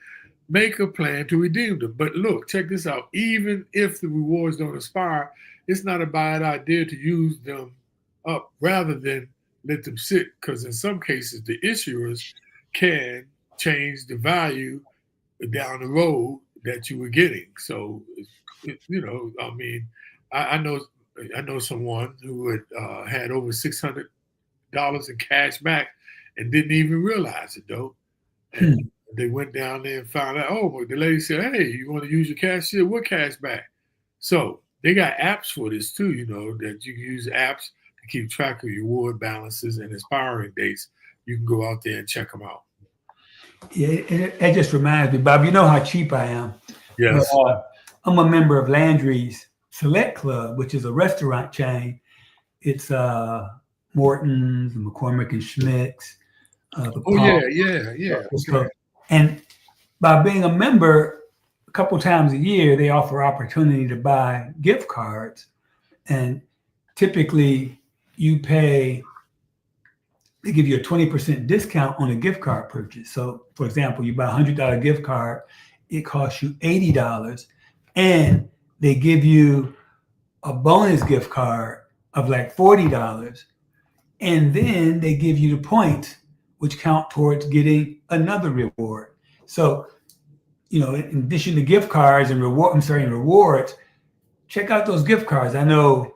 make a plan to redeem them. But look, check this out. Even if the rewards don't expire, it's not a bad idea to use them up rather than let them sit, because in some cases the issuers can change the value down the road that you were getting. So, I mean, I know someone who had over $600 in cash back and didn't even realize it, though. And they went down there and found out, oh, the lady said, hey, you want to use your cash? She said, what cash back? So they got apps for this too, that you can use apps to keep track of your reward balances and expiring dates. You can go out there and check them out. Yeah, it just reminds me, Bob, you know how cheap I am. Yes. I'm a member of Landry's Select Club, which is a restaurant chain. It's Morton's, McCormick and Schmick's. Yeah. Okay. And by being a member, a couple times a year, they offer opportunity to buy gift cards. And typically they give you a 20% discount on a gift card purchase. So for example, you buy a $100 gift card, it costs you $80, and they give you a bonus gift card of like $40. And then they give you the points, which count towards getting another reward. So, in addition to gift cards and rewards, check out those gift cards. I know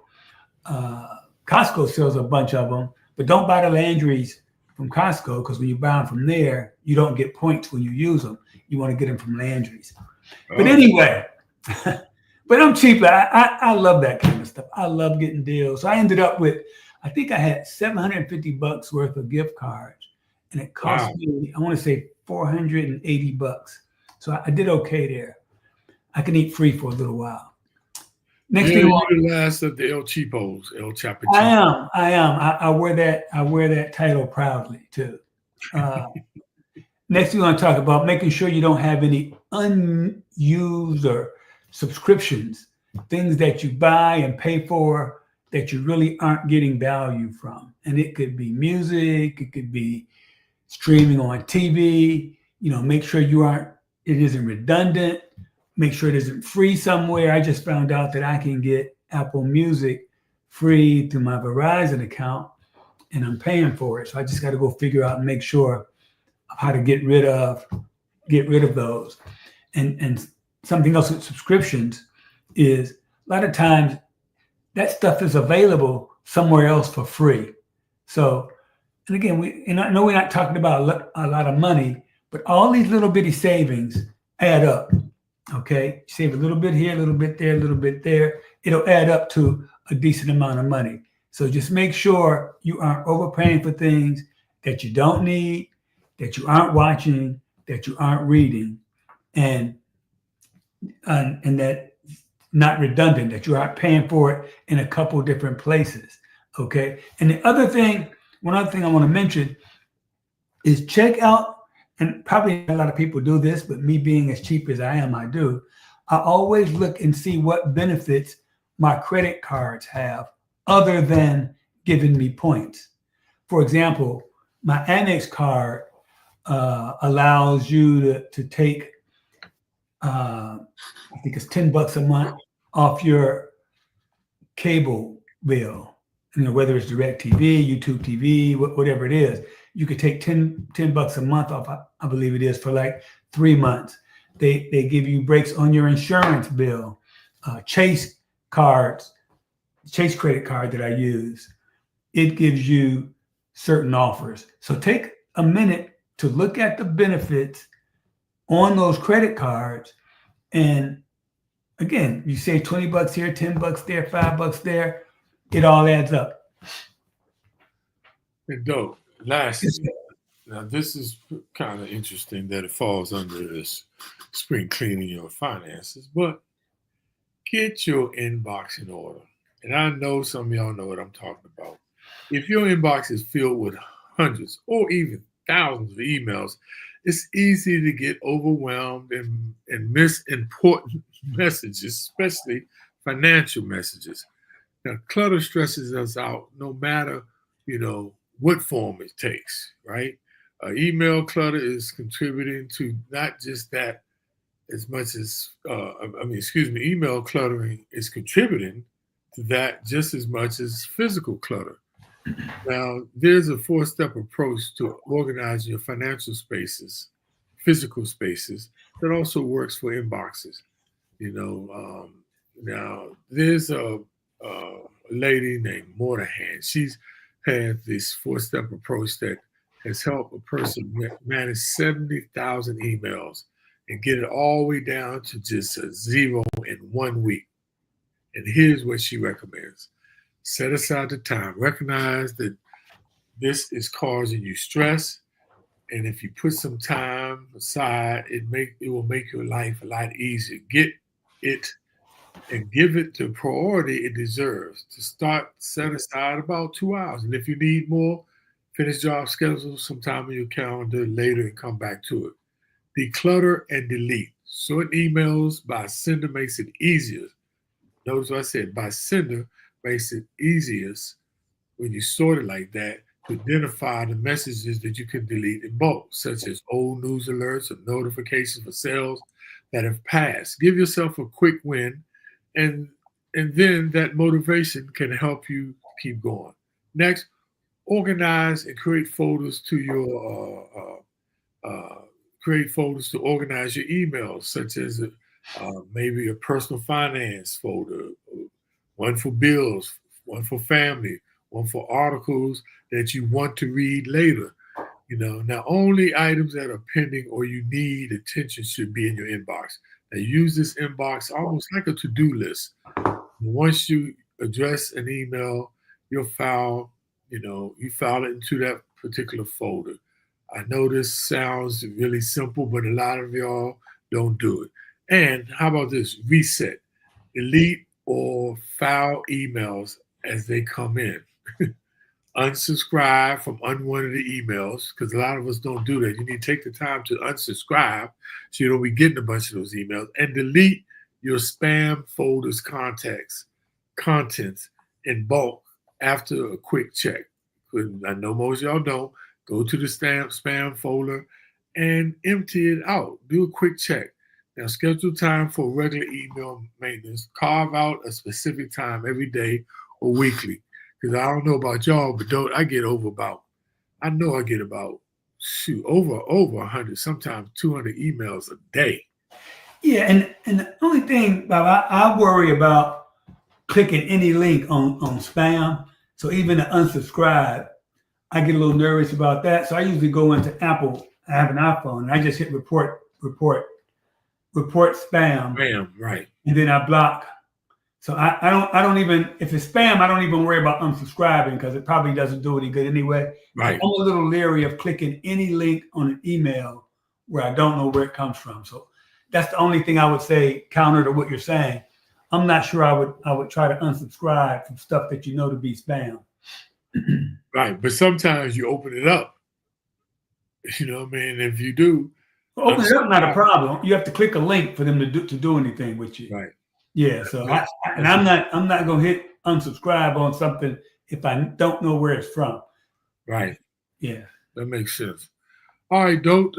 Costco sells a bunch of them, but don't buy the Landry's from Costco because when you buy them from there, you don't get points when you use them. You want to get them from Landry's. But anyway, but I'm cheap. I love that kind of stuff. I love getting deals. So I ended up with, I think I had $750 worth of gift cards, and it cost me, I want to say $480. So I did okay there. I can eat free for a little while. Next thing, you're the last of the El Cheapos, El Chapachitos. I am. I wear that title proudly too. Next, we want to talk about making sure you don't have any unused or subscriptions, things that you buy and pay for that you really aren't getting value from. And it could be music, it could be streaming on TV. Make sure it isn't redundant. Make sure it isn't free somewhere. I just found out that I can get Apple Music free through my Verizon account, and I'm paying for it. So I just got to go figure out and make sure of how to get rid of those. And something else with subscriptions is a lot of times that stuff is available somewhere else for free. So, and again, I know we're not talking about a lot of money, but all these little bitty savings add up. Okay, save a little bit here, a little bit there, a little bit there. It'll add up to a decent amount of money. So just make sure you aren't overpaying for things that you don't need, that you aren't watching, that you aren't reading, and that not redundant, that you aren't paying for it in a couple different places. Okay. And one other thing I want to mention is check out, and probably a lot of people do this, but me being as cheap as I am, I do. I always look and see what benefits my credit cards have other than giving me points. For example, my Amex card allows you to take, I think it's $10 a month off your cable bill. Whether it's DirecTV, YouTube TV, whatever it is. You could take $10 a month off, I believe it is, for like 3 months. They give you breaks on your insurance bill. Chase credit card that I use, it gives you certain offers. So take a minute to look at the benefits on those credit cards. And again, you save $20 here, $10 there, $5 there, it all adds up. And dope. Lastly, now this is kind of interesting that it falls under this spring cleaning your finances, but get your inbox in order. And I know some of y'all know what I'm talking about. If your inbox is filled with hundreds or even thousands of emails, it's easy to get overwhelmed and miss important messages, especially financial messages. Now, clutter stresses us out no matter, what form it takes, right? Email clutter is contributing to not just that as much as, email cluttering is contributing to that just as much as physical clutter. Now, there's a 4-step approach to organizing your financial spaces, physical spaces, that also works for inboxes. Now, there's a lady named Moynihan. She's had this 4-step approach that has helped a person manage 70,000 emails and get it all the way down to just a 0 in 1 week. And here's what she recommends. Set aside the time. Recognize that this is causing you stress. And if you put some time aside, it will make your life a lot easier. Get it and give it the priority it deserves. To start, set aside about 2 hours. And if you need more, finish job schedule sometime on your calendar later and come back to it. Declutter and delete. Sort emails by sender makes it easier. Notice what I said, by sender makes it easiest when you sort it like that to identify the messages that you can delete in bulk, such as old news alerts or notifications for sales that have passed. Give yourself a quick win, and then that motivation can help you keep going. Next, organize and create folders to organize your emails, such as maybe a personal finance folder, one for bills, one for family, one for articles that you want to read later. Now only items that are pending or you need attention should be in your inbox. Now use this inbox almost like a to-do list. Once you address an email, your file, you file it into that particular folder. I know this sounds really simple, but a lot of y'all don't do it. And how about this? Reset, delete or file emails as they come in. Unsubscribe from unwanted emails, because a lot of us don't do that. You need to take the time to unsubscribe so you don't be getting a bunch of those emails, and delete your spam folders contents in bulk after a quick check. I know most of y'all don't. Go to the spam folder and empty it out. Do a quick check. Now schedule time for regular email maintenance. Carve out a specific time every day or weekly. Because I don't know about y'all, but I get over about over 100, sometimes 200 emails a day. Yeah, and the only thing, Bob, I worry about clicking any link on spam. So even to unsubscribe, I get a little nervous about that. So I usually go into Apple. I have an iPhone, and I just hit report spam. Spam, right. And then I block. So I don't even, if it's spam, I don't even worry about unsubscribing because it probably doesn't do any good anyway. Right. I'm a little leery of clicking any link on an email where I don't know where it comes from. So that's the only thing I would say counter to what you're saying. I'm not sure I would try to unsubscribe from stuff that you know to be spam. Right. But sometimes you open it up. You know what I mean? If you do. Open it up, not a problem. You have to click a link for them to do anything with you. Right. Yeah. So I'm not gonna hit unsubscribe on something if I don't know where it's from. Right. Yeah. That makes sense. All right, Dote.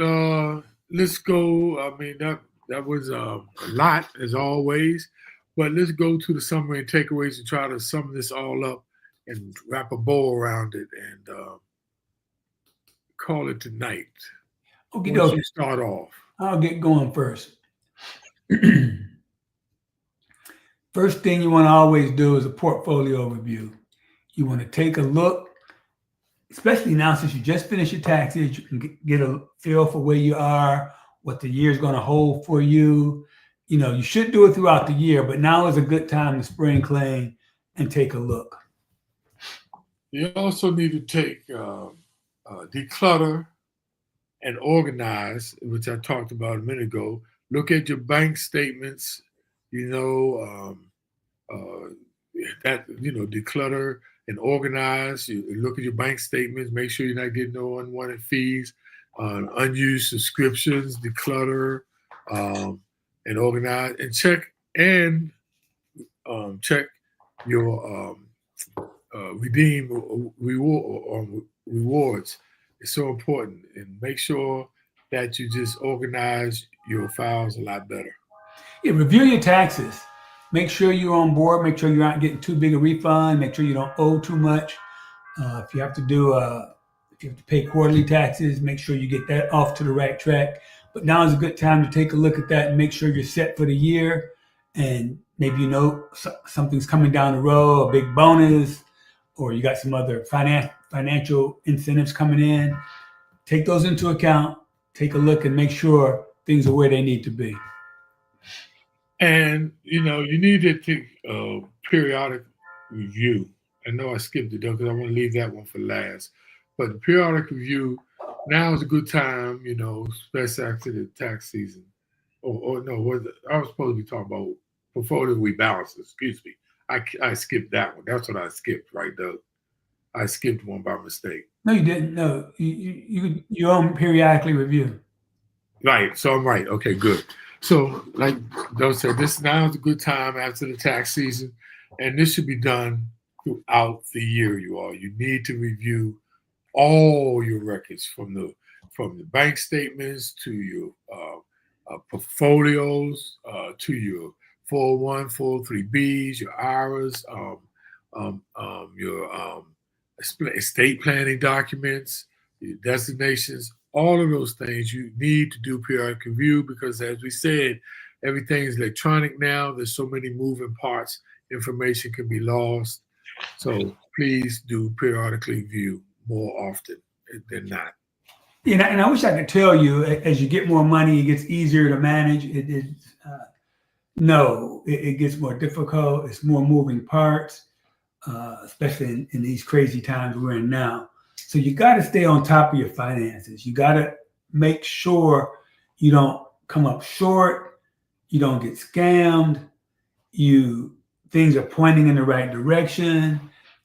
Let's go. I mean, that was a lot as always, but let's go to the summary and takeaways and try to sum this all up and wrap a bow around it and call it tonight. Okay, Once you start off. I'll get going first. First thing you want to always do is a portfolio review. You want to take a look, especially now since you just finished your taxes, you can get a feel for where you are, what the year is going to hold for you. You should do it throughout the year, but now is a good time to spring clean and take a look. You also need to take declutter and organize, which I talked about a minute ago. Look at your bank statements, declutter and organize. You look at your bank statements, make sure you're not getting no unwanted fees, unused subscriptions, declutter, and organize, and check your redeem rewards. It's so important, and make sure that you just organize your files a lot better. Yeah, review your taxes. Make sure you're on board. Make sure you're not getting too big a refund. Make sure you don't owe too much. If you have to pay quarterly taxes, make sure you get that off to the right track. But now is a good time to take a look at that and make sure you're set for the year. And maybe something's coming down the road, a big bonus, or you got some other financial incentives coming in. Take those into account. Take a look and make sure things are where they need to be. And, you need to take a periodic review. I know I skipped it, though, because I want to leave that one for last. But the periodic review, now is a good time, especially after the tax season. I was supposed to be talking about portfolio rebalances. Excuse me. I skipped that one. That's what I skipped, right, Doug? I skipped one by mistake. No, you didn't. No, you own periodically review. Right. So I'm right. Okay, good. So, like Doug said, this now is a good time after the tax season, and this should be done throughout the year. You need to review all your records from the bank statements to your portfolios to your 401, 403Bs, your IRAs, your estate planning documents, your designations. All of those things you need to do periodic review because, as we said, everything is electronic now. There's so many moving parts. Information can be lost. So please do periodically view more often than not. And I wish I could tell you, as you get more money, it gets easier to manage. No, it gets more difficult. It's more moving parts, especially in these crazy times we're in now. So you got to stay on top of your finances. You got to make sure you don't come up short. You don't get scammed. Things are pointing in the right direction.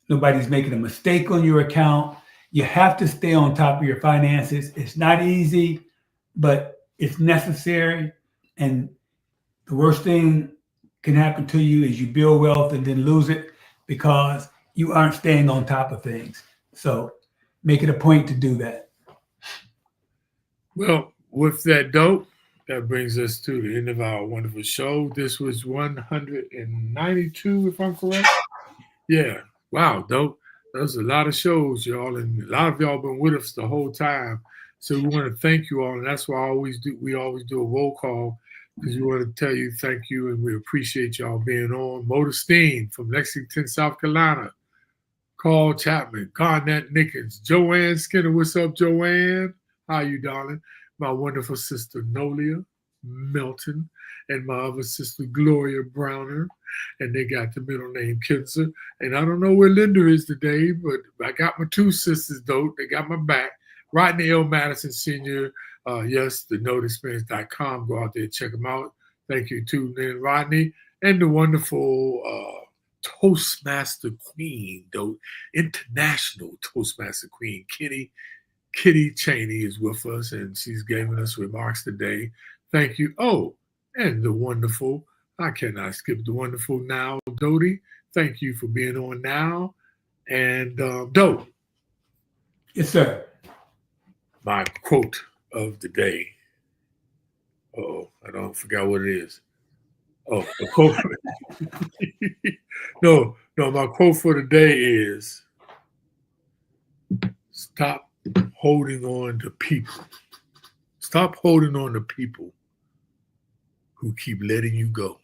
Nobody's making a mistake on your account. You have to stay on top of your finances. It's not easy, but it's necessary. And the worst thing can happen to you is you build wealth and then lose it because you aren't staying on top of things. So make it a point to do that. Well, with that, Dope, that brings us to the end of our wonderful show. This was 192, if I'm correct. Yeah. Wow, Dope. There's a lot of shows, y'all, and a lot of y'all been with us the whole time. So we want to thank you all, and that's why we always do a roll call, because we want to tell you thank you, and we appreciate y'all being on. Motor Steen from Lexington, South Carolina. Carl Chapman, Garnett Nickens, Joanne Skinner. What's up, Joanne? How you, darling? My wonderful sister, Nolia Melton, and my other sister, Gloria Browner. And they got the middle name Kinzer. And I don't know where Linda is today, but I got my two sisters, though. They got my back. Rodney L. Madison Sr., yes, the noteexperience.com. Go out there and check them out. Thank you, too, then, Rodney. And the wonderful Toastmaster Queen, though, international Toastmaster Queen, Kitty Cheney is with us, and she's giving us remarks today. Thank you. Oh, and the wonderful, I cannot skip the wonderful Now Doty. Thank you for being on now. And Dope. Yes, sir. My quote of the day. I don't forget what it is. Oh, the quote. No, my quote for the day is stop holding on to people. Stop holding on to people who keep letting you go.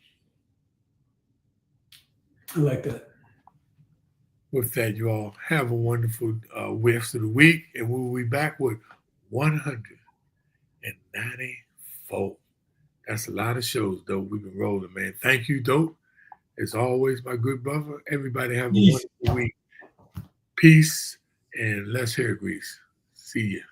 I like that. With that, you all have a wonderful whiffs of the week, and we'll be back with 194. That's a lot of shows, though. We've been rolling, man. Thank you, Dope. As always, my good brother. Everybody have a wonderful week. Peace and less hair grease. See ya.